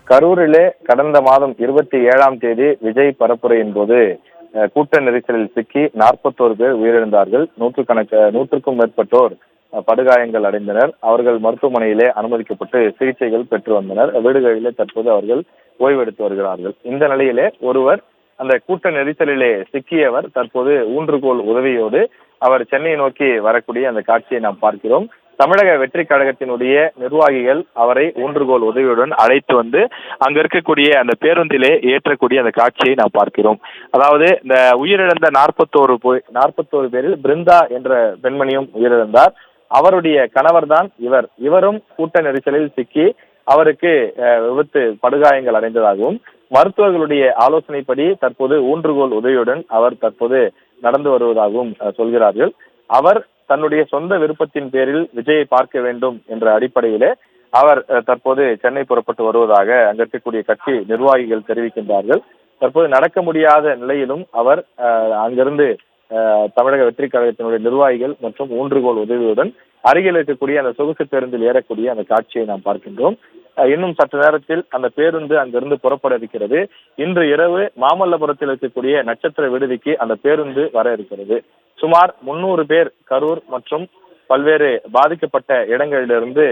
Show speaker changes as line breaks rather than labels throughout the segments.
கரூரிலே கடந்த மாதம் 27ஆம் தேதி விஜய் பரப்புரையின் போது கூட்ட நெரிசலில் சிக்கி 41 பேர் உயிரிழந்தார்கள். நூற்றுக்கும் மேற்பட்டோர் படுகாயங்கள் அடைந்தனர். அவர்கள் மருத்துவமனையிலே அனுமதிக்கப்பட்டு சிகிச்சைகள் பெற்று வந்தனர். வீடுகளிலே தற்போது அவர்கள் ஓய்வெடுத்து வருகிறார்கள். இந்த நிலையிலே ஒருவர் அந்த கூட்ட நெரிசலிலே சிக்கியவர் தற்போது ஊன்றுகோல் உதவியோடு அவர் சென்னை நோக்கி வரக்கூடிய அந்த காட்சியை நாம் பார்க்கிறோம். தமிழக வெற்றி கழகத்தினுடைய நிர்வாகிகள் அவரை ஊன்றுகோல் உதவியுடன் அழைத்து வந்து அங்க இருக்கக்கூடிய அந்த பேருந்திலே ஏற்றக்கூடிய அந்த காட்சியை நாம் பார்க்கிறோம். அதாவது இந்த உயிரிழந்த 41 பேரில் பிருந்தா என்ற பெண்மணியும் உயிரிழந்தார். அவருடைய கணவர் தான் இவரும் கூட்ட நெரிசலில் சிக்கி அவருக்கு விபத்து படுகாயங்கள் அடைந்ததாகவும் மருத்துவர்களுடைய ஆலோசனைப்படி தற்போது ஊன்றுகோல் உதவியுடன் அவர் தற்போது நடந்து வருவதாகவும் சொல்கிறார்கள். அவர் தன்னுடைய சொந்த விருப்பத்தின் பேரில் விஜயை பார்க்க வேண்டும் என்ற அடிப்படையிலே அவர் தற்போது சென்னை புறப்பட்டு வருவதாக அங்க இருக்கக்கூடிய கட்சி நிர்வாகிகள் தெரிவிக்கின்றார்கள். தற்போது நடக்க முடியாத நிலையிலும் அவர் அங்கிருந்து தமிழக வெற்றி கழகத்தினுடைய நிர்வாகிகள் மற்றும் ஊன்றுகோல் உதவியுடன் அருகில் இருக்கக்கூடிய அந்த சொகுசு பேருந்தில் ஏறக்கூடிய அந்த காட்சியை நாம் பார்க்கின்றோம். இன்னும் சற்று நேரத்தில் அந்த பேருந்து அங்கிருந்து புறப்பட இருக்கிறது. இன்று இரவு மாமல்லபுரத்தில் இருக்கக்கூடிய நட்சத்திர விடுதிக்கு அந்த பேருந்து வர இருக்கிறது. சுமார் 300 பேர் கரூர் மற்றும் பல்வேறு பாதிக்கப்பட்ட இடங்களிலிருந்து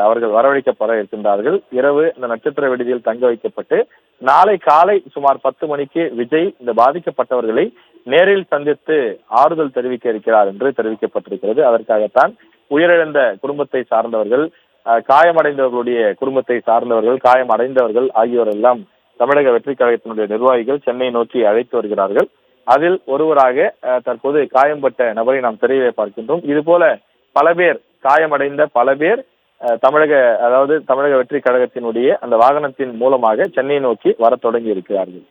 அவர்கள் வரவழைக்கப்பட இருக்கின்றார்கள். இரவு இந்த நட்சத்திர விடுதியில் தங்க வைக்கப்பட்டு நாளை காலை சுமார் 10 மணிக்கு விஜய் இந்த பாதிக்கப்பட்டவர்களை நேரில் சந்தித்து ஆறுதல் தெரிவிக்க இருக்கிறார் என்று தெரிவிக்கப்பட்டிருக்கிறது. அதற்காகத்தான் உயிரிழந்த குடும்பத்தை சார்ந்தவர்கள், காயமடைந்தவர்களுடைய குடும்பத்தை சார்ந்தவர்கள், காயமடைந்தவர்கள் ஆகியோர் எல்லாம் தமிழக வெற்றி கழகத்தினுடைய நிர்வாகிகள் சென்னை நோக்கி அழைத்து வருகிறார்கள். அதில் ஒருவராக தற்போது காயம்பட்ட நபரை நாம் தெரிய பார்க்கின்றோம். இது போல பல பேர் காயமடைந்த பல பேர் தமிழக வெற்றி கழகத்தினுடைய அந்த வாகனத்தின் மூலமாக சென்னை நோக்கி வர தொடங்கி இருக்கிறார்கள்.